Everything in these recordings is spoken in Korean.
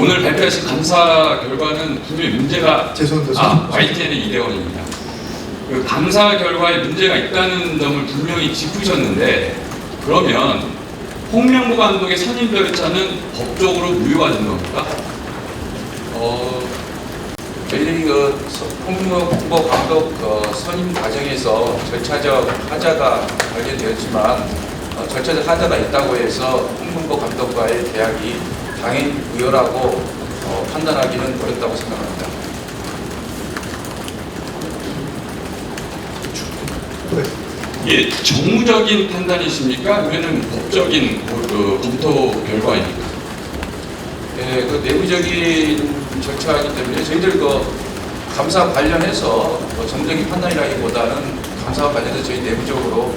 오늘 발표하신 감사 결과는 분명히 문제가 죄송합니다. YTN의 이대원입니다. 그 감사 결과에 문제가 있다는 점을 분명히 짚으셨는데 그러면 홍명보 감독의 선임 절차는 법적으로 무효화된 겁니까? 저희들이 홍명보 감독 선임 과정에서 절차적 하자가 발견되었지만 절차적 하자가 있다고 해서 홍명보 감독과의 계약이 당연히 무효라고 판단하기는 어렵다고 생각합니다. 예, 정무적인 판단이십니까? 아니면 법적인 검토 결과입니까? 예, 그 내부적인 절차이기 때문에 저희들 감사 관련해서 정적인 판단이라기보다는 감사와 관련해서 저희 내부적으로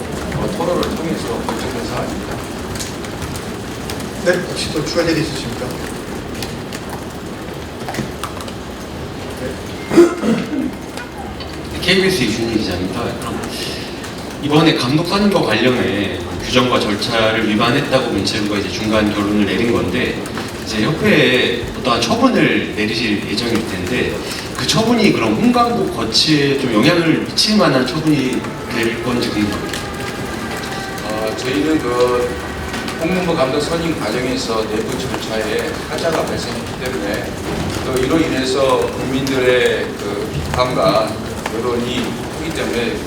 토론을 통해서 결정된 사안입니다. 네, 혹시 또 추가 질의 있으십니까? KBS 이준희 기자입니다. 그럼 이번에 감독 선임과 관련해 규정과 절차를 위반했다고 문체부가 이제 중간 결론을 내린 건데 이제 협회에 어떠한 처분을 내리실 예정일 텐데 그 처분이 그럼 홍 감독 거치에 좀 영향을 미칠 만한 처분이 될 건지 궁금합니다. 저희는 홍명보 감독 선임 과정에서 내부 절차에 하자가 발생했기 때문에 또 이로 인해서 국민들의 비판과 여론이 크기 때문에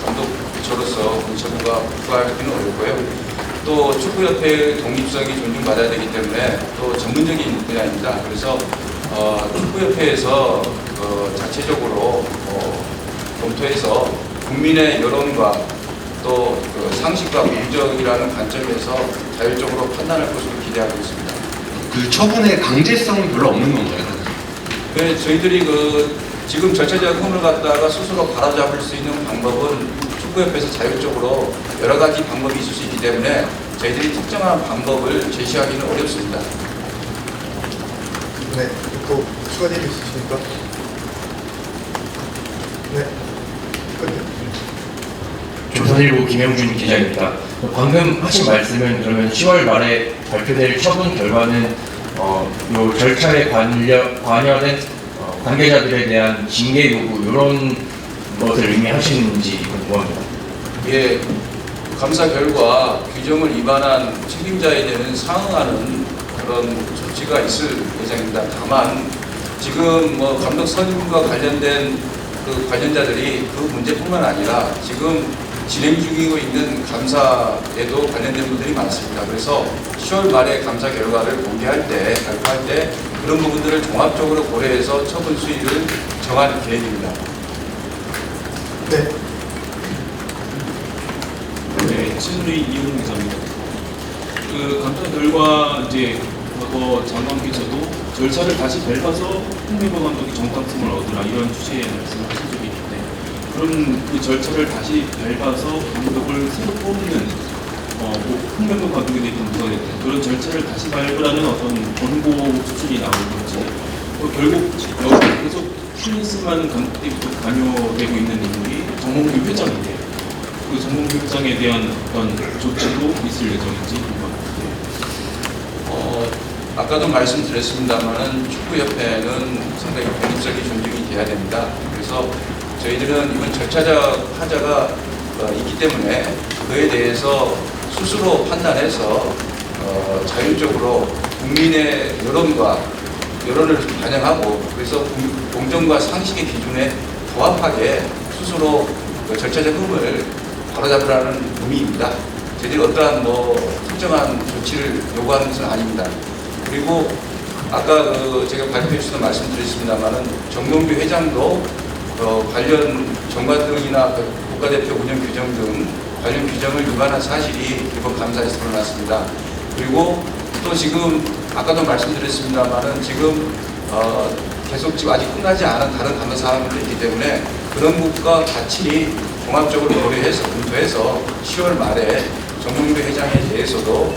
감독조로서 문체부가 부과하기는 어렵고요. 또 축구협회의 독립성이 존중받아야 되기 때문에 또 전문적인 분야입니다. 그래서 축구협회에서 자체적으로 검토해서 국민의 여론과 또 상식과 공정이라는 관점에서 자율적으로 판단할 것으로 기대하고 있습니다. 그 처분의 강제성은 별로 없는 건가요? 네, 저희들이 지금 절차적 흠을 갖다가 스스로 바로잡을 수 있는 방법은 축구협회에서 자율적으로 여러 가지 방법이 있을 수 있기 때문에 저희들이 특정한 방법을 제시하기는 어렵습니다. 네, 또 추가 질의 있으십니까? 네, 끝요. 조선일보 김영준 기자입니다. 방금 하신 말씀은 그러면 10월 말에 발표될 처분 결과는 요 절차에 관여된 관계자들에 대한 징계 요구 이런 것을 의미하시는지 궁금합니다. 예, 감사 결과 규정을 위반한 책임자에 대한 상응하는 그런 조치가 있을 예정입니다. 다만 지금 감독 선임과 관련된 관련자들이 그 문제뿐만 아니라 지금 진행 중이고 있는 감사에도 관련된 분들이 많습니다. 그래서 10월 말에 감사 결과를 발표할 때 그런 부분들을 종합적으로 고려해서 처분 수위를 정할 계획입니다. 네. 네, 친누리 이용 기자입니다. 감사 결과 이제 과거 장관께서도 절차를 다시 밟아서 홍명보 감독이 정당성을 얻으라 이런 취지의 말씀을 하신 적이 있는데 그런 그 절차를 다시 밟아서 감독을 새로 뽑는 홍명보 감독에 대해 누가 됐든 그런 절차를 다시 밟으라는 어떤 권고 수준이 나오는 건지 결국 여기 계속 힐리스만 감독 때부터 관여되고 있는 인물이 정몽규 회장인데 그 정몽규 회장에 대한 어떤 조치도 있을 예정인지 궁금합니다. 아까도 말씀드렸습니다만은 축구협회는 상당히 독립성이 존중이 돼야 됩니다. 그래서 저희들은 이번 절차적 하자가 있기 때문에 그에 대해서 스스로 판단해서 자율적으로 국민의 여론을 반영하고 그래서 공정과 상식의 기준에 부합하게 스스로 절차적 흠을 바로잡으라는 의미입니다. 저희들이 어떠한 특정한 조치를 요구하는 것은 아닙니다. 그리고 아까 제가 발표해 주셔서 말씀드렸습니다만은 정몽규 회장도 관련 정관등이나 국가대표 운영 규정 등 관련 규정을 위반한 사실이 이번 감사에서 드러났습니다. 그리고 또 지금 아까도 말씀드렸습니다만은 지금 계속 지금 아직 끝나지 않은 다른 감사 사항들이 있기 때문에 그런 것과 같이 종합적으로 고려해서 검토해서 10월 말에 정몽규 회장에 대해서도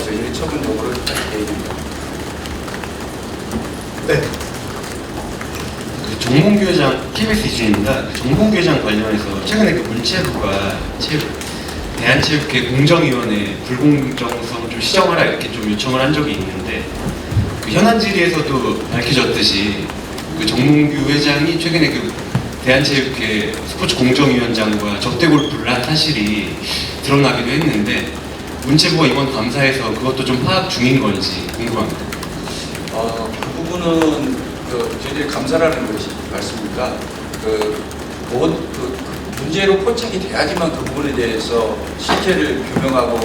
저희들이 처분 요구를 할 계획입니다. 네. 정몽규 회장, KBS 이준입니다. 정몽규 회장 관련해서 최근에 문체부가 대한체육회 공정위원회 불공정성 좀 시정하라 이렇게 좀 요청을 한 적이 있는데 그 현안 질의에서도 밝혀졌듯이 그 정몽규 회장이 최근에 그 대한체육회 스포츠 공정위원장과 적대 골프를 한 사실이 드러나기도 했는데 문체부가 이번 감사에서 그것도 좀 파악 중인 건지 궁금합니다. 그 부분은 저희들이 감사라는 것이 말씀입니다. 문제로 포착이 돼야지만 그 부분에 대해서 실체를 규명하고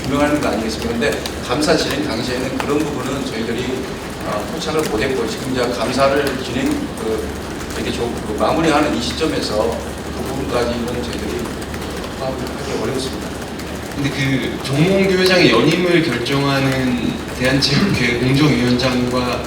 규명하는 거 아니겠습니까? 그런데 감사 진행 당시에는 그런 부분은 저희들이 포착을 못했고 지금 이제 감사를 이렇게 마무리하는 이 시점에서 그 부분까지는 저희들이 파악을 하기 어렵습니다. 근데 그 정몽규 회장의 연임을 결정하는 대한체육회 공정위원장과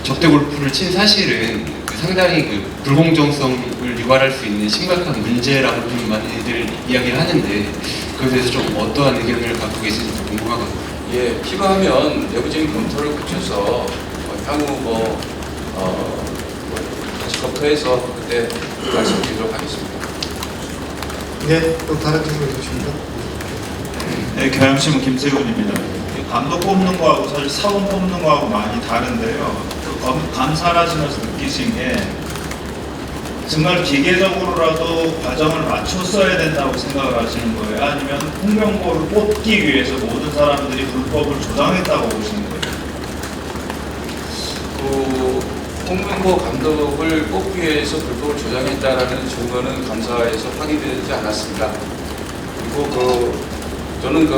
적대 골프를 친 사실은 상당히 그 불공정성을 유발할 수 있는 심각한 문제라고 좀 많이들 이야기를 하는데 그에 대해서 좀 어떠한 의견을 갖고 계신지 궁금하거든요. 예, 필요하면 내부적인 검토를 거쳐서 향후 다시 검토해서 그때 말씀드리도록 하겠습니다. 네, 또 다른 질문 있으십니까? 네, 경향신문 김세근입니다. 감독 뽑는 거하고 사실 사원 뽑는 거하고 많이 다른데요. 감사를 하시면서 느끼신 게 정말 기계적으로라도 과정을 맞췄어야 된다고 생각을 하시는 거예요? 아니면 홍명보를 뽑기 위해서 모든 사람들이 불법을 조장했다고 보시는 거예요? 홍명보 감독을 뽑기 위해서 불법을 조장했다라는 증거는 감사에서 확인되지 않았습니다. 그리고 저는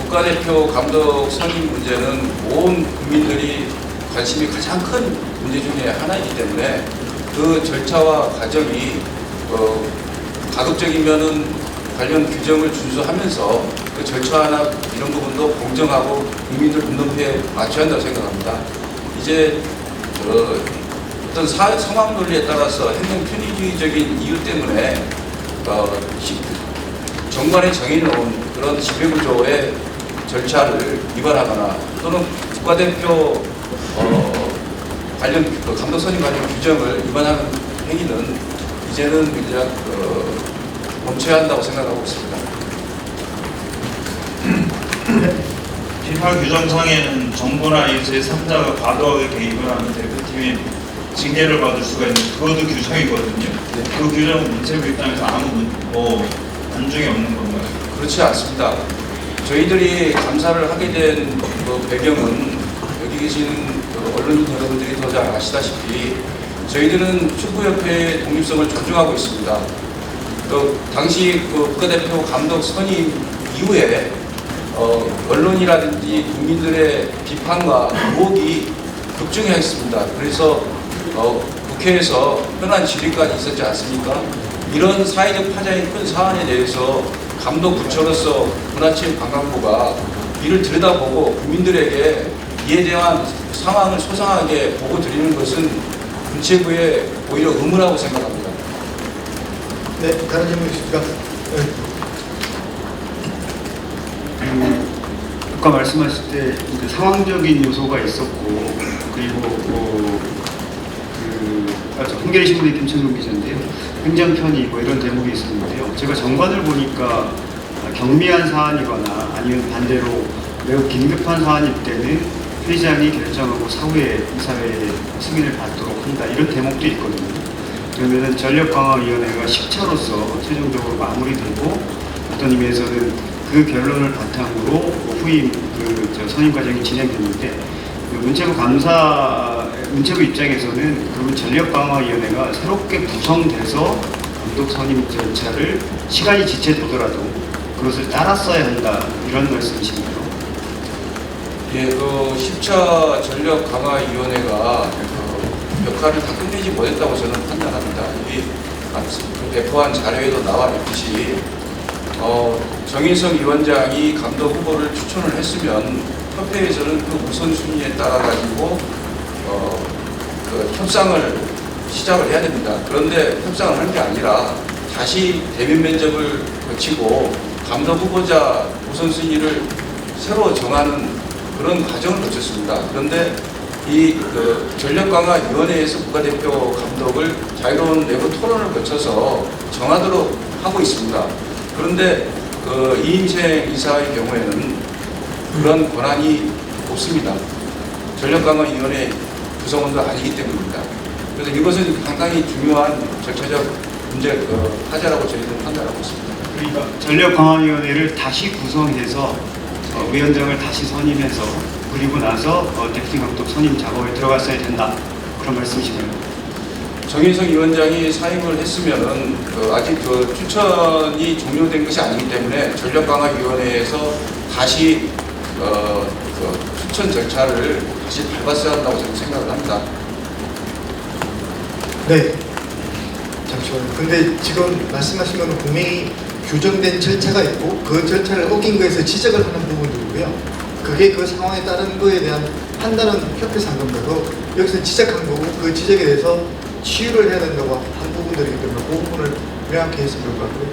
국가대표 감독 선임 문제는 온 국민들이 관심이 가장 큰 문제 중에 하나이기 때문에 그 절차와 과정이 가급적이면은 관련 규정을 준수하면서 그 절차나 이런 부분도 공정하고 국민들 눈높이에 맞춰야 한다고 생각합니다. 이제 어떤 상황 논리에 따라서 행정 편의주의적인 이유 때문에 정관에 정해놓은 그런 지배구조의 절차를 위반하거나 또는 국가대표 관련 감독 선임 관련 규정을 위반하는 행위는 이제는 그냥 멈춰야 한다고 생각하고 있습니다. FIFA 규정상에는 정부나 제3자가 과도하게 개입을 하는 대표팀이 징계를 받을 수가 있는 그것도 규정이거든요. 그 규정은 문체부 입장에서 아무 안중이 없는 건가요? 그렇지 않습니다. 저희들이 감사를 하게 된 배경은 여기 계신 언론인 여러분들이 더 잘 아시다시피 저희들은 축구협회의 독립성을 존중하고 있습니다. 당시 국가대표 감독 선임 이후에 언론이라든지 국민들의 비판과 의혹이 급증했습니다. 그래서 국회에서 현안 질의까지 있었지 않습니까? 이런 사회적 파장이 큰 사안에 대해서 감독 부처로서 문화체육관광부가 이를 들여다보고 국민들에게 이에 대한 상황을 소상하게 보고 드리는 것은 문체부의 오히려 의무라고 생각합니다. 네, 다른 질문 있으십니까? 아까 말씀하실 때 상황적인 요소가 있었고 그리고 한겨레 신문의 김천동 기자인데요. 행정편의 이런 대목이 있었는데요. 제가 정관을 보니까 경미한 사안이거나 아니면 반대로 매우 긴급한 사안일 때는 회장이 결정하고 사후에 이사회의 승인을 받도록 한다 이런 대목도 있거든요. 그러면은 전력강화위원회가 10차로서 최종적으로 마무리되고 어떤 의미에서는 그 결론을 바탕으로 후임 선임 과정이 진행됐는데 문체부 입장에서는 그 전력강화위원회가 새롭게 구성돼서 감독 선임 절차를 시간이 지체되더라도 그것을 따랐어야 한다 이런 말씀이신가요? 예, 10차 전력강화위원회가 역할을 다 끝내지 못했다고 저는 판단합니다. 이 배포한 자료에도 나와 있듯이 정인성 위원장이 감독 후보를 추천을 했으면 협회에서는 그 우선순위에 따라 가지고 협상을 시작을 해야 됩니다. 그런데 협상을 한 게 아니라 다시 대면 면접을 거치고 감독 후보자 우선순위를 새로 정하는 그런 과정을 거쳤습니다. 그런데 이 전력강화위원회에서 국가대표 감독을 자유로운 내부 토론을 거쳐서 정하도록 하고 있습니다. 그런데 이인생 이사의 경우에는 그런 권한이 없습니다. 전력강화위원회 구성원도 아니기 때문입니다. 그래서 이것은 상당히 중요한 절차적 문제 하자라고 저희들은 판단하고 있습니다. 그러니까 전력강화위원회를 다시 구성해서 위원장을 다시 선임해서 그리고 나서 대표팀 감독 선임 작업에 들어갔어야 된다. 그런 말씀이신가요? 정인석 위원장이 사임을 했으면은 아직 추천이 종료된 것이 아니기 때문에 전력강화위원회에서 다시 추천 절차를 다시 밟았어야 한다고 저는 생각을 합니다. 네. 잠시만요. 근데 지금 말씀하신 거는 분명히 규정된 절차가 있고 그 절차를 어긴 거에서 지적을 하는 부분들이고요. 그게 그 상황에 따른 거에 대한 판단은 협회에서 한 겁니다. 여기서 지적한 거고 그 지적에 대해서 치유를 해야 된다고 한 부분들이기 때문에 그 부분을 명확히 했으면 좋을 것 같고요.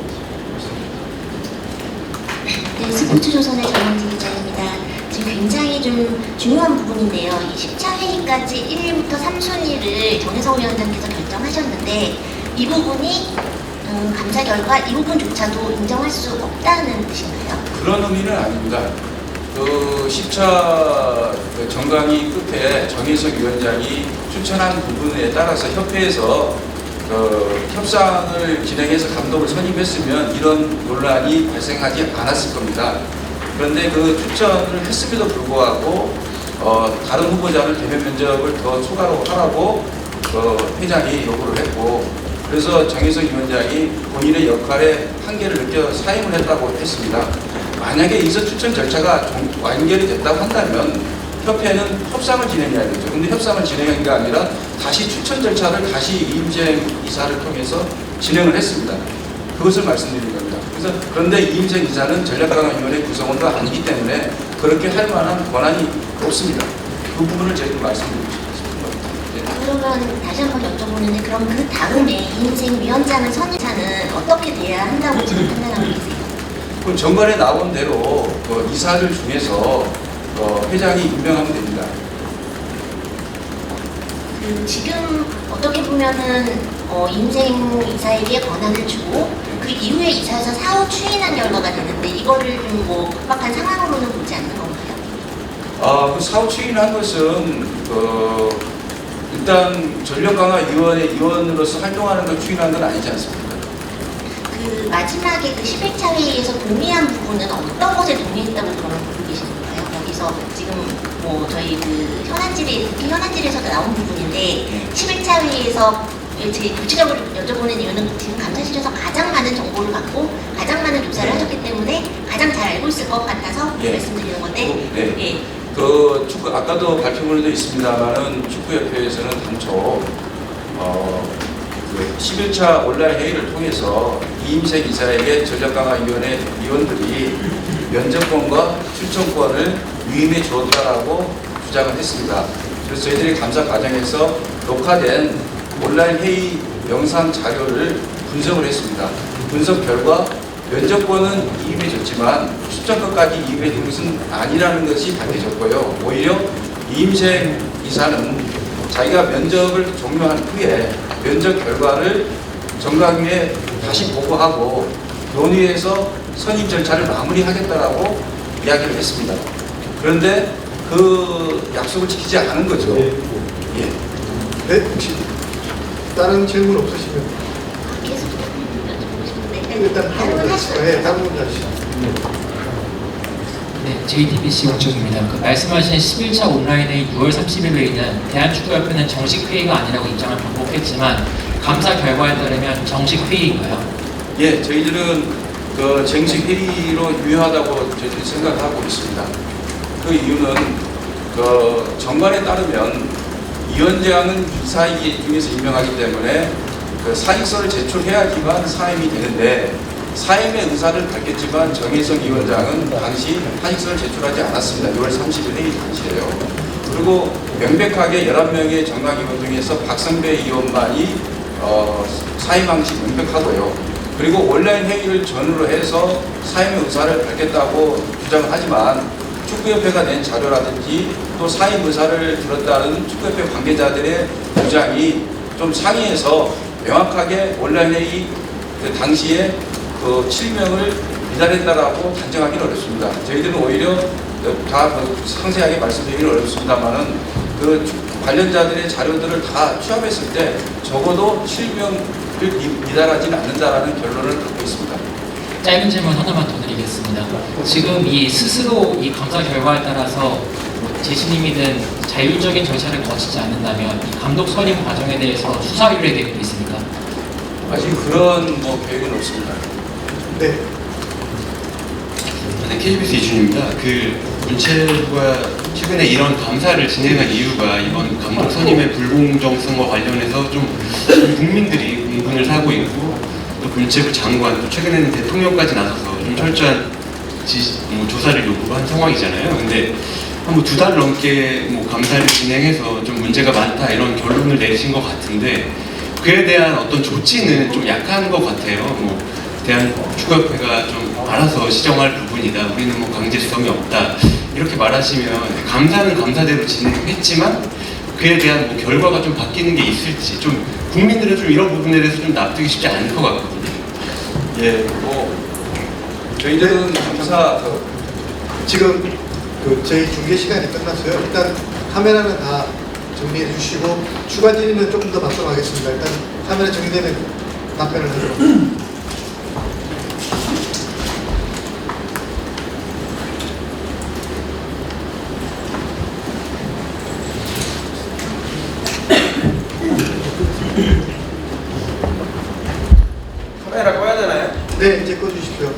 네, 스포츠조선의 전원지 기자입니다. 지금 굉장히 좀 중요한 부분인데요. 이 10차 회의까지 1위부터 3순위를 정혜성 위원장께서 결정하셨는데 이 부분이 감사 결과 이 부분조차도 인정할 수 없다는 뜻인가요? 그런 의미는 아닙니다. 10차 정강의 끝에 정인석 위원장이 추천한 부분에 따라서 협회에서 협상을 진행해서 감독을 선임했으면 이런 논란이 발생하지 않았을 겁니다. 그런데 그 추천을 했음에도 불구하고 다른 후보자를 대면 면접을 더 추가로 하라고 회장이 요구를 했고, 그래서 정인석 위원장이 본인의 역할에 한계를 느껴 사임을 했다고 했습니다. 만약에 이서 추천 절차가 완결이 됐다고 한다면 협회는 협상을 진행해야 되죠. 근데 협상을 진행한 게 아니라 다시 추천 절차를 다시 이임생 이사를 통해서 진행을 했습니다. 그것을 말씀드리는 겁니다. 그런데 이임생 이사는 전략강화위원회 구성원도 아니기 때문에 그렇게 할 만한 권한이 없습니다. 그 부분을 제가 말씀드리고 싶습니다. 그러면 다시 한번 여쭤보는데 그럼 그 다음에 이임생 위원장을 선임하는 어떻게 돼야 한다고 지금 판단하고 계세요? 그 전반에 나온 대로 이사들 중에서 회장이 임명하면 됩니다. 지금 어떻게 보면은 인생 이사에게 권한을 주고 그 이후에 이사에서 사후 추인한 결과가 되는데 이거를 좀 뭐 급박한 상황으로는 보지 않는 건가요? 그 사후 추인한 것은 일단 전력강화위원회 위원으로서 활동하는 걸 추인한 건 아니지 않습니까? 그 마지막에 그 11차 회의에서 동의한 부분은 어떤 것에 동의했다고 그런 보고 계시는 거예요? 여기서 지금 뭐 저희 그 현안질에서도 나온 부분인데 11차 회의에서 제 구체적으로 여쭤보는 이유는 지금 감사실에서 가장 많은 정보를 갖고 가장 많은 조사를 하셨기 때문에 가장 잘 알고 있을 것 같아서 말씀드리는 건데 네. 축구 아까도 발표문에도 있습니다만은 축구협회에서는 당초 11차 온라인 회의를 통해서 이임생 이사에게 전력강화위원회 위원들이 면접권과 출전권을 위임해 주었다라고 주장을 했습니다. 그래서 저희들이 감사 과정에서 녹화된 온라인 회의 영상 자료를 분석을 했습니다. 분석 결과 면접권은 이임해 줬지만 출전권까지 이임해 준 것은 아니라는 것이 밝혀졌고요. 오히려 이임생 이사는 자기가 면접을 종료한 후에 면접 결과를 정강위에 다시 보고하고 논의해서 선임 절차를 마무리하겠다라고 이야기를 했습니다. 그런데 그 약속을 지키지 않은 거죠. 예. 네, 혹시 다른 질문 없으시면 계속 여쭤보고 싶은데 일단 다른 건 하시죠. 네, 다른 분 하시죠. 네, JTBC 원종입니다. 그 말씀하신 11차 온라인회의 6월 30일 회의는 대한축구협회는 정식 회의가 아니라고 입장을 반복했지만 감사 결과에 따르면 정식 회의인가요? 예, 저희들은 그 정식 회의로 유효하다고 저희들이 생각하고 있습니다. 그 이유는 그 정관에 따르면 위원장은 이사이기 중에서 임명하기 때문에 그 사직서를 제출해야지만 사임이 되는데 사임의 의사를 밝혔지만 정혜성 위원장은 당시 사직서를 제출하지 않았습니다. 6월 30일 회의 당시에요. 그리고 명백하게 11명의 정강위원 중에서 박성배 위원만이 사임한 것이 명백하고요. 그리고 온라인 회의를 전후로 해서 사임의 의사를 밝혔다고 주장을 하지만 축구협회가 낸 자료라든지 또 사임 의사를 들었다는 축구협회 관계자들의 주장이 좀 상이해서 명확하게 온라인 회의 그 당시에 그 7명을 미달했다라고 단정하기는 어렵습니다. 저희들은 오히려 다 상세하게 말씀드리기는 어렵습니다만은 그 관련자들의 자료들을 다 취합했을 때 적어도 실명을 미달하지는 않는다라는 결론을 갖고 있습니다. 짧은 질문 하나만 더 드리겠습니다. 지금 이 스스로 이 감사 결과에 따라서 뭐 재신임이든 자율적인 절차를 거치지 않는다면 이 감독 선임 과정에 대해서 수사 의뢰 계획도 있습니까? 아직 그런 계획은 없습니다. 네. 네, KBS 이준입니다. 그 문체부가 최근에 이런 감사를 진행한 이유가 이번 감독 선임의 불공정성과 관련해서 좀 국민들이 공분을 사고 있고 또 문체부 장관 또 최근에는 대통령까지 나서서 좀 철저한 조사를 요구한 상황이잖아요. 근데 한 2달 넘게 감사를 진행해서 좀 문제가 많다 이런 결론을 내신 것 같은데 그에 대한 어떤 조치는 좀 약한 것 같아요. 대한축구협회가 좀 알아서 시정할 부분이다. 우리는 강제성이 없다. 이렇게 말하시면 감사는 감사대로 진행했지만 그에 대한 결과가 좀 바뀌는 게 있을지 좀 국민들은 좀 이런 부분에 대해서 좀 납득이 쉽지 않을 것 같거든요. 예, 저희들은 감사 지금 저희 중계 시간이 끝났어요. 일단 카메라는 다 정리해 주시고 추가 질의는 조금 더 받도록 하겠습니다. 일단 카메라 정리되면 답변을 하도록. 카메라 꺼야 되나요? 네, 이제 꺼주십시오.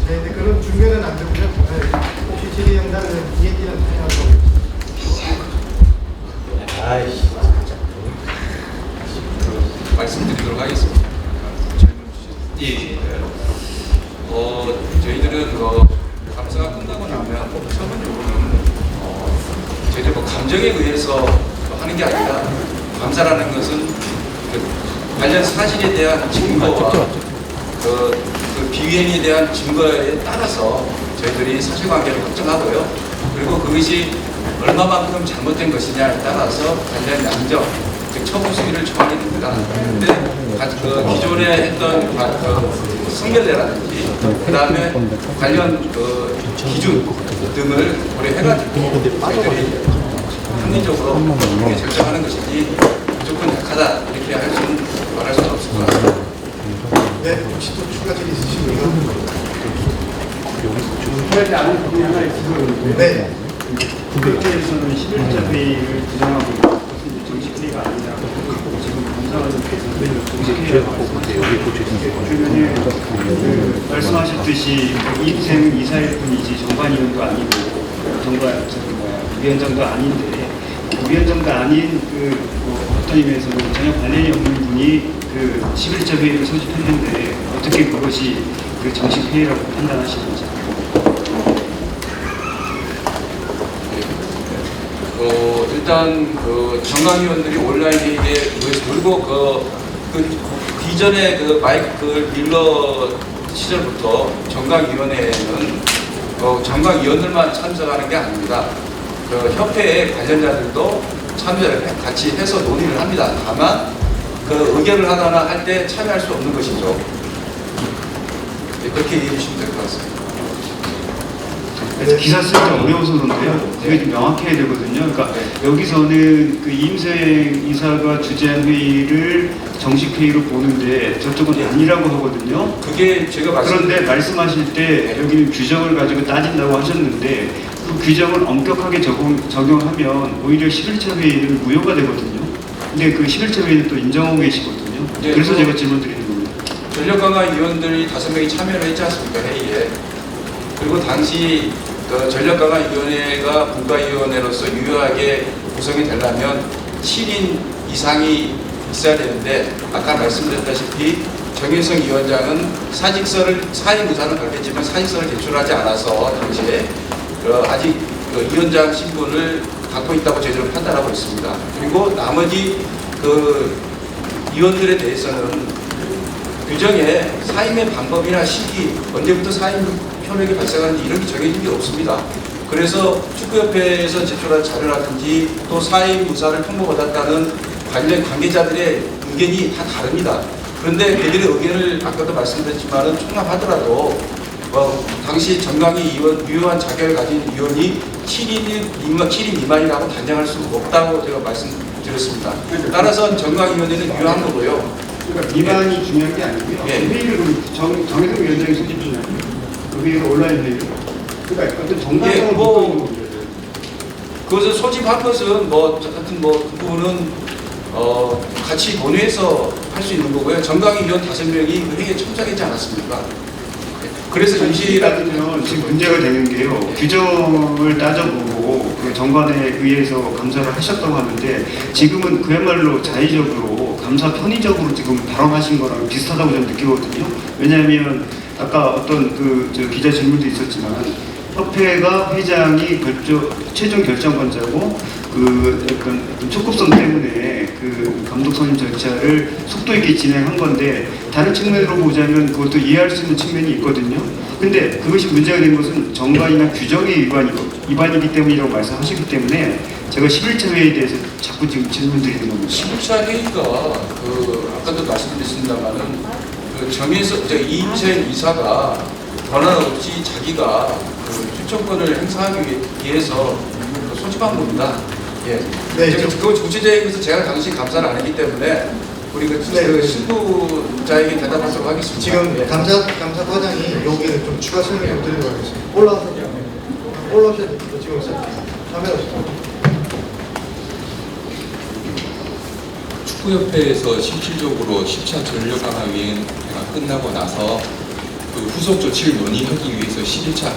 네, 그럼 중계는 안 되고요. 혹시 질의 영상은 비행기는 사용하고. 아이씨. 말씀드리도록 하겠습니다. 질문 주시죠. 저희들은 감사가 끝나고 나면 처음으로는 저희들 감정에 의해서 하는 게 아니라 감사라는 것은 관련 사실에 대한 증거와 그 비위행에 대한 증거에 따라서 저희들이 사실관계를 확정하고요. 그리고 그것이 얼마만큼 잘못된 것이냐에 따라서 관련 양적, 즉 처분 수위를 정하게 됩니다. 근데 기존에 했던 성결례라든지 그 다음에 관련 기준 등을 고려해가지고 저희들이 합리적으로 이렇게 결정하는 것이지 무조건 약하다 이렇게 말할 수는 없을 것 같습니다. 네, 혹시 또 추가 질의 있으십니까? 하지 않은 부분이 하나 있어요. 네. 국회에서는 11차 회의를 부정하고 있고 그것은 정식 회의가 아니라고 지금 감사원님께서 정식 회의라고 말씀하셨는데 그러면 말씀하셨듯이 이생 이사일 뿐이지 정관위원도 아니고 위원장도 아닌데 위원장도 아닌 어떤 의미에서는 전혀 관련이 없는 분이 11차 회의를 소집했는데 어떻게 그것이 정식 회의라고 판단하시는지. 일단 정강위원들이 온라인 회의에 그리고 이전에 마이클 밀러 시절부터 정강위원회에는 정강위원들만 참석하는 게 아닙니다. 협회의 관련자들도 참여를 같이 해서 논의를 합니다. 다만 의견을 하거나 할 때 참여할 수 없는 것이죠. 그렇게 이해해 주시면 될 것 같습니다. 기사 쓰기 어려워서 그런데요. 되게 좀 명확해야 되거든요. 그러니까 여기서는 이임생 이사가 주재한 회의를 정식 회의로 보는데 저쪽은 아니라고 하거든요. 그게 제가 그런데 말씀하실 때 여기는 규정을 가지고 따진다고 하셨는데 그 규정을 엄격하게 적용하면 오히려 11차 회의는 무효가 되거든요. 근데 그 11차 회의는 또 인정하고 계시거든요. 네, 그래서 제가 질문 드리는 겁니다. 전력강화위원들이 5명이 참여를 했지 않습니까, 회의에. 그리고 당시 전력강화위원회가 분과위원회로서 유효하게 구성이 되려면 7인 이상이 있어야 되는데 아까 말씀드렸다시피 정혜성 위원장은 사인 의사는 밝혔지만 사직서를 제출하지 않아서 당시에 아직 위원장 신분을 갖고 있다고 저희들은 판단하고 있습니다. 그리고 나머지 위원들에 대해서는 규정에 사임의 방법이나 시기, 언제부터 사임 효력이 발생하는지 이런 게 정해진 게 없습니다. 그래서 축구협회에서 제출한 자료라든지 또 사회무사를 통보받았다는 관계자들의 의견이 다 다릅니다. 그런데 그들의 의견을 아까도 말씀드렸지만은 총합하더라도 당시 정강희 의원 유효한 자격을 가진 위원이 7인 미만이라고 단정할 수 없다고 제가 말씀드렸습니다. 따라서 정강희 의원에는 유효한 거고요. 그러니까 미만이 중요한 게 아니고요. 예. 회의를 정혜성 위원장이 소집 중요해요. 그 회의를 온라인 회의로. 그러니까 어떤 정당성을 예, 묻고 있는 문제예요. 그것을 소집한 것은 하여튼 그 부분은 같이 논의해서 할 수 있는 거고요. 정강희 의원 5명이 그 회의에 참석했지 않았습니까? 그래서 임시라는 임시라면 지금 문제가 되는 게요. 규정을 따져보고 그 정관에 의해서 감사를 하셨다고 하는데 지금은 그야말로 자의적으로 감사 편의적으로 지금 발언하신 거랑 비슷하다고 저는 느끼거든요. 왜냐하면 아까 어떤 저 기자 질문도 있었지만 협회가 회장이 최종 결정권자고 어떤 촉구성 때문에 그 감독 선임 절차를 속도 있게 진행한 건데 다른 측면으로 보자면 그것도 이해할 수 있는 측면이 있거든요. 근데 그것이 문제가 된 것은 정관이나 규정의 위반이기 때문이라고 말씀하시기 때문에 제가 11차 회의에 대해서 자꾸 지금 질문드리는 겁니다. 11차 회의가 아까도 말씀드렸습니다만은 이인생 이사가 권한 없이 자기가 추천권을 행사하기 위해서 소집한 겁니다. 예. 네, 그 구체적인 것은 제가 당시 감사를 안 했기 때문에 우리 그 신부자에게 대답하도록 하겠습니다. 지금 예. 감사 과장이 여기에 좀 추가 설명 좀 드리도록 하겠습니다. 올라오셔야 됩니다. 지금 카메라 축구협회에서 실질적으로 10차 전력강화위원회가 끝나고 나서 그 후속 조치를 논의하기 위해서 11차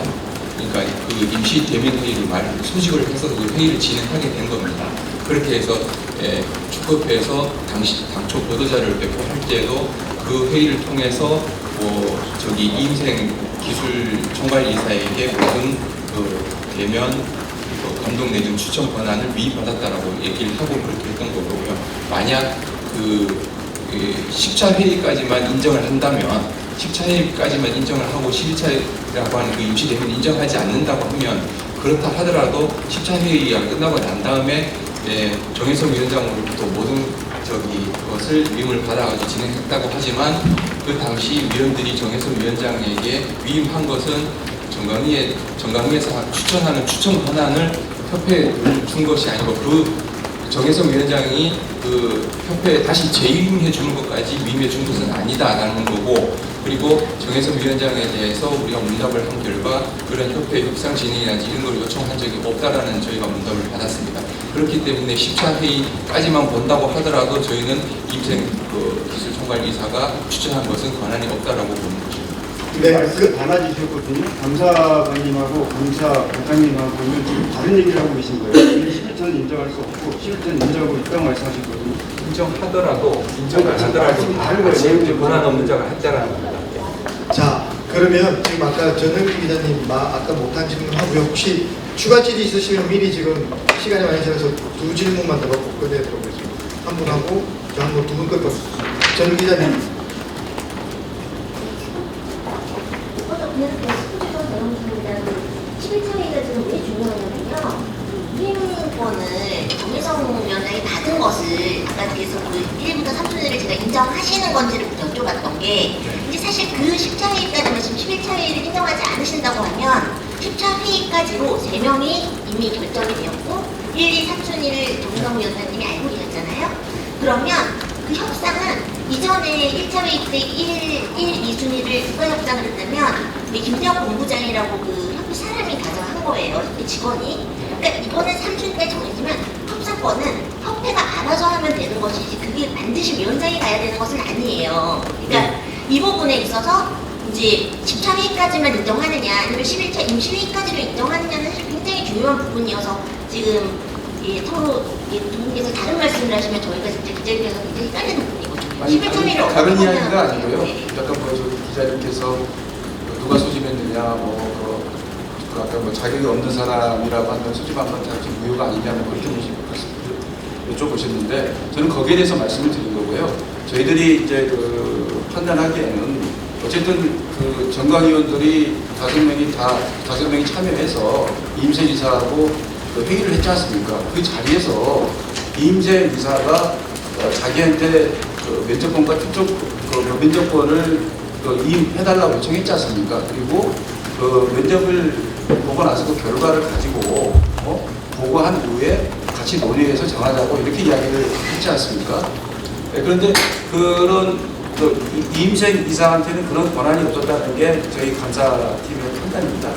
그러니까 그 임시 대면회의를 소집을 해서 그 회의를 진행하게 된 겁니다. 그렇게 해서 축구협회에서 당초 보도자료를 배포할 때도 그 회의를 통해서 이인생 기술 총괄이사에게 모든 그 대면 감독 내준 추천 권한을 위임받았다라고 얘기를 하고 그렇게 했던 거고요. 만약 그 10차 회의까지만 인정을 한다면 10차 회의까지만 인정을 하고 11차라고 하는 그 임시대회를 인정하지 않는다고 하면 그렇다 하더라도 10차 회의가 끝나고 난 다음에 정혜성 위원장으로부터 모든 것을 위임을 받아가지고 진행했다고 하지만 그 당시 위원들이 정혜성 위원장에게 위임한 것은 정강위에서 추천하는 추천 권한을 협회에 준 것이 아니고 그 정혜성 위원장이 그 협회에 다시 재위임해 주는 것까지 위임해 준 것은 아니다라는 거고, 그리고 정혜성 위원장에 대해서 우리가 문답을 한 결과 그런 협회 협상 진행이라든지 이런 걸 요청한 적이 없다라는 저희가 문답을 받았습니다. 그렇기 때문에 10차 회의까지만 본다고 하더라도 저희는 임생 기술 총괄 이사가 추천한 것은 권한이 없다라고 보는 것입니다. 네, 말씀 달라지셨거든요. 감사관님하고 감사과장님하고는 지금 다른 얘기를 하고 계신 거예요. 11차는 인정할 수 없고 11차는 인정하고 있다고 말씀하셨거든요. 인정 안 하더라도 다른 거예요. 권한 없는 자가 했다라는 겁니다. 자, 그러면 지금 아까 전현기 기자님 아까 못한 질문하고요. 혹시 추가 질의 있으시면 미리 지금 시간이 많이 지나서 2 질문만 더 받고 끝내도록 하겠습니다. 한 분 하고 저 한 분 2분 끝고 전 기자님. 위임권을 정혜성 위원장이 받은 것을 아까 그래서 그 1부터 3순위를 제가 인정하시는 건지를 여쭤봤던 게 이제 사실 그 10차 회의까지만 지금 11차 회의를 인정하지 않으신다고 하면 10차 회의까지로 3명이 이미 결정이 되었고 1, 2, 3순위를 정혜성 위원장님이 알고 계셨잖아요. 그러면 그 협상은 이전에 1차 회의 때 1, 2순위를 누가 협상을 했다면 우리 김대영 본부장이라고 그 협회 사람이 가져한 거예요. 협회 직원이. 그러니까 이거는 3순위까지 정해지면 협상권은 협회가 알아서 하면 되는 것이지 그게 반드시 위원장이 가야 되는 것은 아니에요. 그러니까 이 부분에 있어서 이제 10차 회의까지만 인정하느냐 아니면 11차 임시회의까지로 인정하느냐는 사실 굉장히 중요한 부분이어서 지금 서로 두 분께서 다른 말씀을 하시면 저희가 진짜 기자님께서 굉장히 깔리는 부분이거든요. 11차 회의를 어떻게 다른 하냐. 이야기가 아니고요. 네. 약간 기자님께서 누가 소집했느냐, 아까 자격이 없는 사람이라고 하면 소집한 건 좀 무효가 아니냐, 그렇게 여쭤보셨는데 저는 거기에 대해서 말씀을 드린 거고요. 저희들이 이제 판단하기에는 어쨌든 그 정강위원들이 5명이 참여해서 이임생 이사하고 그 회의를 했지 않습니까? 그 자리에서 이임생 이사가 자기한테 그 면접권과 특정 그 면접권을 이임해달라고 요청했지 않습니까? 그리고 그 면접을 보고 나서 그 결과를 가지고 보고한 후에 같이 논의해서 정하자고 이렇게 이야기를 했지 않습니까? 네, 그런데 그런 이임생 이사한테는 그런 권한이 없었다는 게 저희 감사팀의 판단입니다.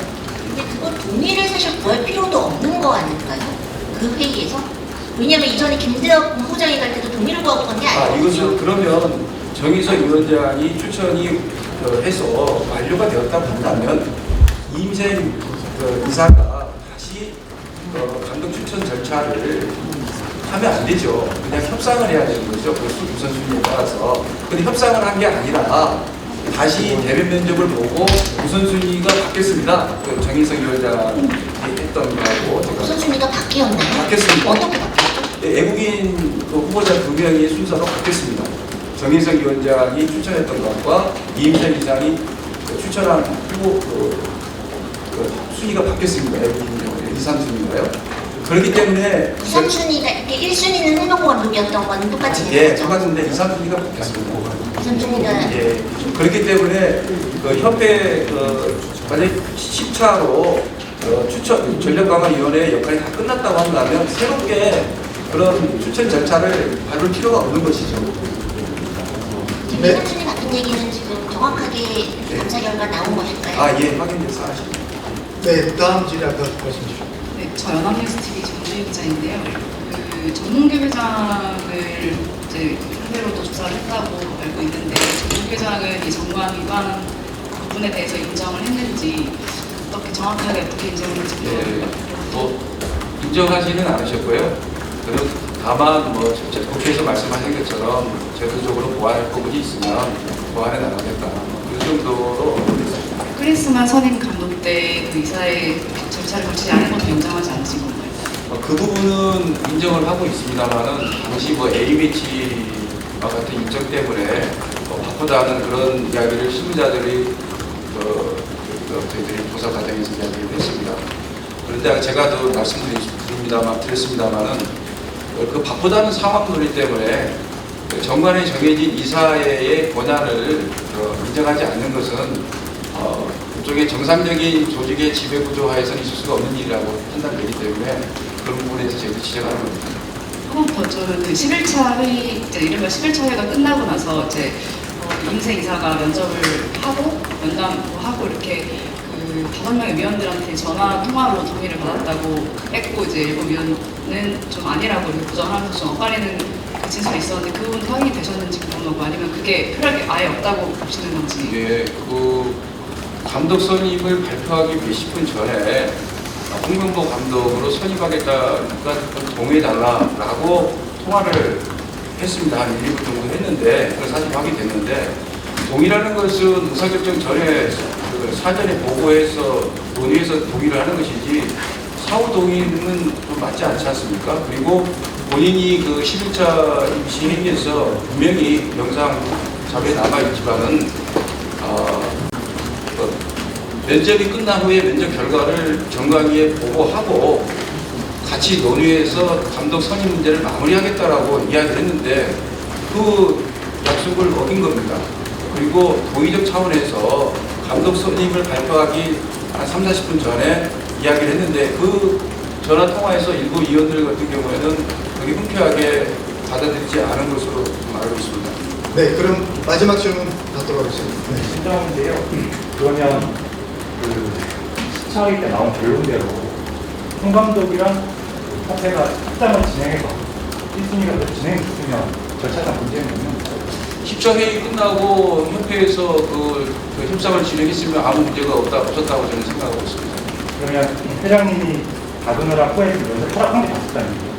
근데 그건 동의를 사실 구할 필요도 없는 거 아닐까요? 그 회의에서? 왜냐면 이전에 김대엽 본부장이 갈 때도 동의를 구하고 간 게 아니에요. 이것은 그러면 정의석 위원장이 추천이 해서 완료가 되었다고 한다면 이임생 이사가 다시 감독 추천 절차를 하면 안 되죠. 그냥 협상을 해야 되는 거죠. 그 우선순위에 따라서. 근데 협상을 한 게 아니라 다시 대면 면접을 보고 우선순위가 바뀌었습니다. 그 정의석 위원장이 했던 거하고 제가 우선순위가 바뀌었나요? 바뀌었습니다. 어떻게 바뀌었죠? 외국인 후보자 2명의 순서가 바뀌었습니다. 정의석 위원장이 추천했던 것과 이임생 이상이 추천한 후보 순위가 바뀌었습니다. 외국인 경우에 2, 3순위인가요? 그렇기 때문에 2, 3순위가 이렇게 1순위는 홍명보 감독이었던 건 똑같이 예, 되는 거죠? 똑같은데 2, 3순위가 바뀌었습니다. 2, 3순위가 예, 그렇기 때문에 그 협회 만약 10차로 추천 전력강화위원회 역할이 다 끝났다고 한다면 새롭게 그런 추천 절차를 밟을 필요가 없는 것이죠. 지금 2, 3순위 같은 얘기는 지금 정확하게 감사 결과 나온 것일까요? 예, 확인돼서 하십니다. 네, 다음 질의 아까 말씀 주시죠. 네, 저 연합뉴스TV 정주희 기자인데요. 그 전문기 회장을 이제 상대로도 조사를 했다고 알고 있는데 전문기 회장은 이 정관 위반 부분에 대해서 인정을 했는지 어떻게 정확하게 어떻게 인정했는지 인정하지는 않으셨고요. 그리고 다만 국회에서 말씀하신 것처럼 제도적으로 보완할 부분이 있으면 보완해 나가겠다. 그 정도로 크리스만 선임 감독 때 그 이사의 절차를 거치지 않은 것도 인정하지 않으신 건가요? 그 부분은 인정을 하고 있습니다만은 당시 A매치와 같은 일정 때문에 바쁘다는 그런 이야기를 실무자들이 저희들이 조사 과정에서 이야기를 했습니다. 그런데 제가 더 말씀드렸습니다만은 그 바쁘다는 상황 논리 때문에 정관에 정해진 이사회의 권한을 인정하지 않는 것은 그쪽의 정상적인 조직의 지배구조 하에서는 있을 수가 없는 일이라고 판단되기 때문에 그런 부분에서 저희도 지적하는 겁니다. 한 번 더 저는 그 11차 회의, 이제 이른바 11차 회의가 끝나고 나서 이제 이임생 이사가 면접을 하고 면담하고 이렇게 그 5명의 위원들한테 전화 통화로 동의를 받았다고 했고 이제 일부 위원은 좀 아니라고 이렇게 부정하면서 좀 엇갈리는 그 진술이 있었는데 그 부분 확인이 되셨는지 궁금하고 아니면 그게 혈액이 아예 없다고 보시는 건지. 예, 그 감독 선임을 발표하기 몇십 분 전에 홍명보 감독으로 선임하겠다니까 동의해달라고 통화를 했습니다. 한 1, 2분 정도 했는데 그걸 사실 확인됐는데 동의라는 것은 의사결정 전에 그 사전에 보고해서 논의해서 동의를 하는 것이지 사후 동의는 좀 맞지 않지 않습니까? 그리고 본인이 그 11차 임시 회의에서 분명히 영상 자료에 남아있지만은 면접이 끝난 후에 면접 결과를 정강위에 보고하고 같이 논의해서 감독 선임 문제를 마무리하겠다라고 이야기를 했는데 그 약속을 어긴 겁니다. 그리고 도의적 차원에서 감독 선임을 발표하기 한 3, 40분 전에 이야기를 했는데 그 전화 통화에서 일부 위원들 같은 경우에는 그게 흔쾌하게 받아들이지 않은 것으로 알고 있습니다. 네, 그럼 마지막 질문 받도록 하겠습니다. 네. 신정인데요. 그러면 그 시청회 때 나온 결론대로 홍 감독이랑 협회가 협상을 진행해서 1순위가 진행했으면 절차상 문제는 없는 거죠. 10차 회의 끝나고 협회에서 그 협상을 진행했으면 아무 문제가 없었다고 저는 생각하고 있습니다. 그러면 회장님이 받으느라 후에서 면접 허락한 게 맞았다는 거예요?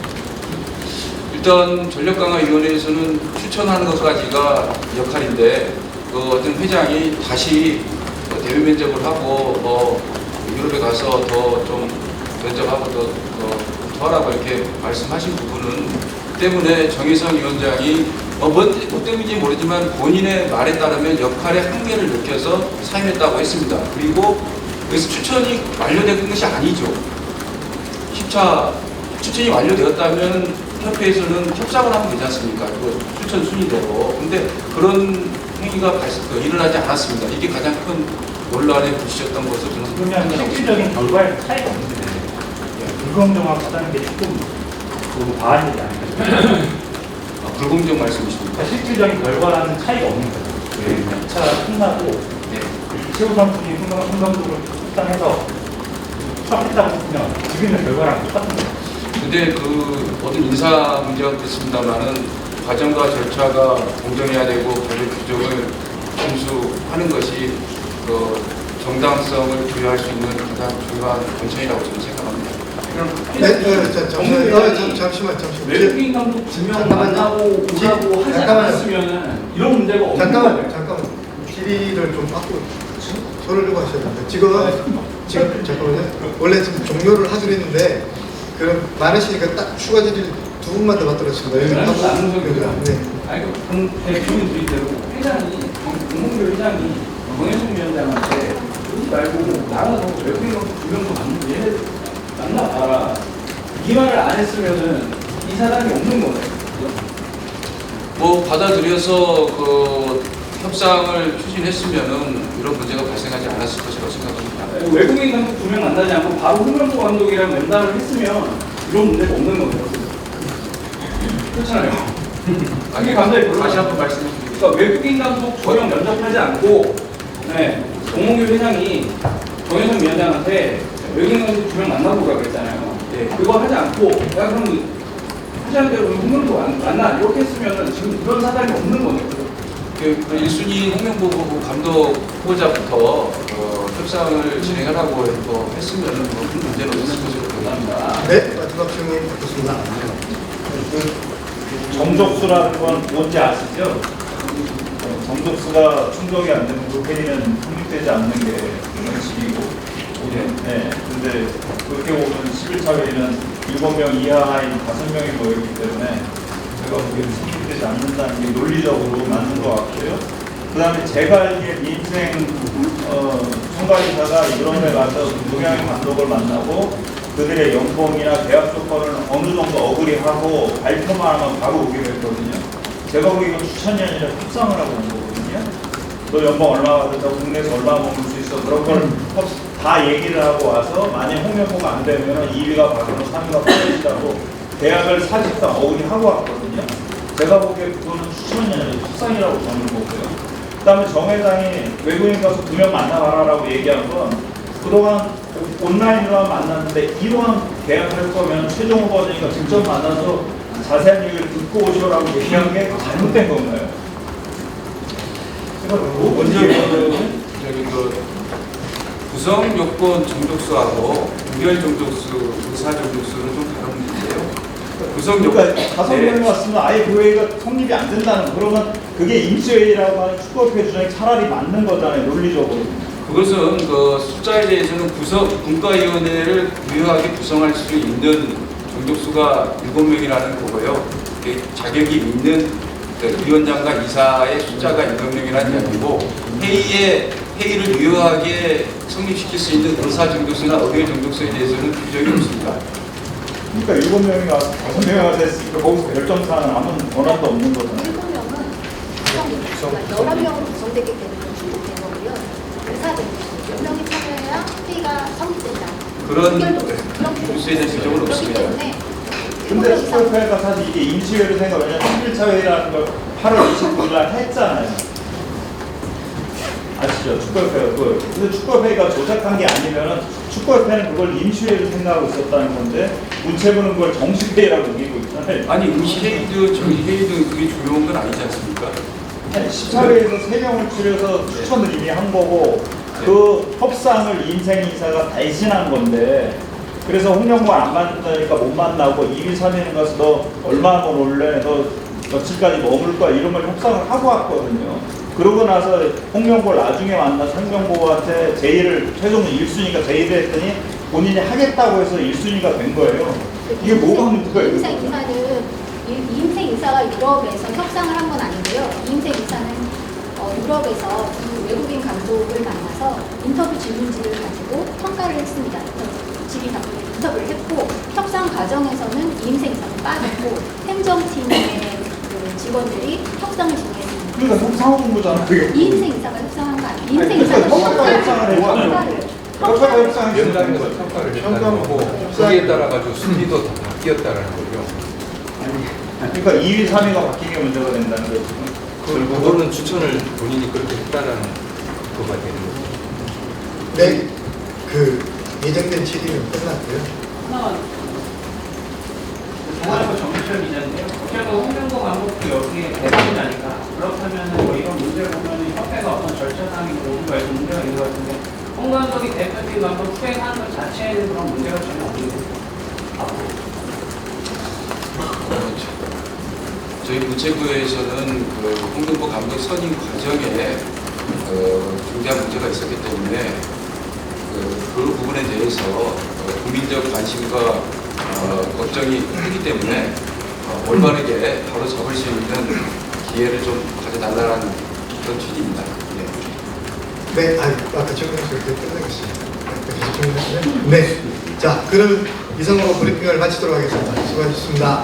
일단 전력강화위원회에서는 추천하는 것까지가 역할인데 그 어떤 회장이 다시 대면 면접을 하고 유럽에 가서 더 좀 면접하고 더 하라고 이렇게 말씀하신 부분은 때문에 정의선 위원장이 뭐 때문인지 모르지만 본인의 말에 따르면 역할의 한계를 느껴서 사임했다고 했습니다. 그리고 그래서 추천이 완료된 것이 아니죠. 10차 추천이 완료되었다면 협회에서는 협상을 하면 되지 않습니까? 그 추천 순위대로. 근데 그런 행위가 일어나지 않았습니다. 이게 가장 큰 논란에 부딪혔던 것을 저는 그러면 실질적인 결과에 차이가 없는데 불공정하다는 게 조금 너무 과한 얘기 아닌가요? 불공정 말씀이십니까? 그러니까 실질적인 결과라는 차이가 없는 거죠. 네. 차가 끝나고 최우 선수님 흥정도를 협상해서 추락했다고 했으면 지금 있는 결과랑 똑같은 거예요. 근데 그 모든 인사 문제가 그렇습니다만은 과정과 절차가 공정해야 되고 법의 규정을 준수하는 것이 그 정당성을 부여할 수 있는 가장 중요한 원천이라고 저는 생각합니다. 잠시만. 외국인 감독 2명 만나고 오라고 하지 않았으면 이런 문제가 없는 거예요. 잠깐만. 질의를 좀 바꾸고 저를 좀 하셔야 됩니다. 지금 잠깐만요. 원래 지금 종료를 하기로 했는데 그럼 많으시니까 딱 추가 질의 두 분만 더 받도록 하겠습니다. 네. 아니 대표님 드릴대로 회장이 공공교 회장이 정혜성 위원장한테 그러지 말고 나가서 외국인 감독 2명도 만나고 얘네 만나봐라. 이 말을 안 했으면은 이 사람이 없는 거네. 뭐 받아들여서 그 협상을 추진했으면은 이런 문제가 발생하지 않았을 것이라고 생각합니다. 외국인 감독 2명 만나지 않고 바로 홍명보 감독이랑 면담을 했으면 이런 문제가 없는 거예요. 그렇잖아요. 그게 감독이 별로 다시 한번 말씀해 주세요. 그러니까 외국인 감독 2명 면접하지 않고 공공교 회장이 정혜성 위원장한테 외국인 감독 2명 만나보라 그랬잖아요. 그거 하지 않고 야 그럼 하자는 대로 홍명보 만나 이렇게 했으면 지금 그런 사단이 없는 거네요. 그 1순위 홍명보 감독 후보자부터 협상을 진행하라고 했으면 뭐 큰 문제는 없을 것으로 보입니다. 네, 마지막 질문 받겠습니다. 정족수라는 건 뭔지 아시죠? 정족수가 충족이 안 되면 그 회의는 성립되지 않는 게 원칙이고, 네. 근데 그렇게 보면 11차 회의는 7명 이하인 5명이 모였기 때문에 제가 보기에는 성립되지 않는다는 게 논리적으로 맞는 것 같고요. 그 다음에 제가 알기에 민생 총괄이사가 이런 데 가서 동양인 감독을 만나고 그들의 연봉이나 계약 조건을 어느 정도 어그리하고 발표만 하면 바로 오기로 했거든요. 제가 보기에 이건 추천이 아니라 협상을 하고 온 거거든요. 너 연봉 얼마 받았다고 국내에서 얼마 먹을 수 있어. 그런 걸 다 얘기를 하고 와서 만약 홍명보가 안 되면 2위가 받으면 3위가 빠지다고 계약을 사실상 어그리하고 왔거든요. 제가 보기에 그거는 추천이 아니라 협상이라고 저는 보고요. 그 다음에 정 회장이 외국인 가서 2명 만나봐라라고 얘기한 건 그동안 온라인으로 만났는데 이러한 계약을 할 거면 최종 후보자니까 직접 만나서 자세한 얘기를 듣고 오시라고 얘기한 게 잘못된 건가요? 먼저 저기 구성 요건 정족수하고 무결 정족수, 의사 정족수는 좀 다른 문제인데요. 구성 요건 그러니까 5명이 왔으면 아예 그 회의가 성립이 안 된다는 그러면 그게 임시회의라고 하는 축구협회 주장이 차라리 맞는 거잖아요, 논리적으로. 그것은 그 숫자에 대해서는 국가위원회를 유효하게 구성할 수 있는 정족수가 7명이라는 거고요. 자격이 있는 위원장과 이사의 숫자가 7명이라는 이야기고 회의를 유효하게 성립시킬 수 있는 의사 정족수나 의회 정족수에 대해서는 규정이 없습니다. 그러니까 7명이 와서 5명이 와서 했으니까 거기서 결정사항은 아무 권한도 없는 거잖아요. 7명은 11명으로 구성되기 때문에 충족된 거고요. 의사정족수 10명이 참여해야 회의가 성립된다. 그런 정족수에 대한 규정은 없습니다. 근데 축구협회가 사실 이게 임시회의로 생각하면 11차 회의라는 걸 8월 29일 날 했잖아요. 아시죠? 축구협회가 그걸. 근데 축구협회가 조작한 게 아니면은 축구협회는 그걸 임시회의로 생각하고 있었다는 건데 문체부는 그걸 정식회의라고 우기고 있잖아요. 아니 임시회의도 정식회의도 그게 중요한 건 아니지 않습니까? 14회에서 3명을 추려서 추천을 이미 한 거고 그 협상을 인생이사가 대신한 건데 그래서 홍명보가 안 만나니까 못 만나고 2위 3위는 가서 너 얼마 번 올래? 너 며칠까지 머물 거야? 이런 걸 협상을 하고 왔거든요. 그러고 나서 홍명보를 나중에 만나서 홍명보한테 최종 1순위가 제의를 했더니 본인이 하겠다고 해서 1순위가 된 거예요. 이게 뭐가 문제가 있는 거예요? 인생 이사가 유럽에서 협상을 한 건 아니고요. 이인생 이사는 유럽에서 그 외국인 감독을 만나서 인터뷰 질문지를 가지고 평가를 했습니다. 인터뷰를 했고 협상 과정에서는 이인생 이사는 빠졌고 행정팀의 그 직원들이 협상을 진행했습니다. 그러니까 협상본부잖아. 이인생 이사가 협상한 거 아니에요. 이인생 이사가 협상을 협상을 연장에서 평가를 했다는 거고 거기에 따라 가지고 순위도 다 바뀌었다라는 거죠. 그러니까 2위, 3위가 바뀌게 문제가 된다는 거죠. 그거는 추천을 본인이 그렇게 했다라는 거가 되는 거죠. 네, 그 예정된 질의는 끝났고요. 중앙일보 정치철 기자인데요. 어쨌든 홍명보 감독도 여기에 대박이 나니까 그렇다면 뭐 이런 문제를 보면 협회가 어떤 절차상의 오류가 있는 문제가 있는 것 같은데 홍 감독이 대표팀 감독 수행하는 것 자체에는 그런 문제가 전혀 없는 거죠. 저희 문체부에서는 그 홍명보 감독 선임 과정에 중대한 문제가 있었기 때문에 그 부분에 대해서 국민적 관심과 걱정이 크기 때문에 올바르게 바로 잡을 수 있는 기회를 좀 가져달라는 그런 취지입니다. 네, 아까 질문에서 이렇게 끝내겠습니다. 네, 자, 그럼 이상으로 브리핑을 마치도록 하겠습니다. 수고하셨습니다.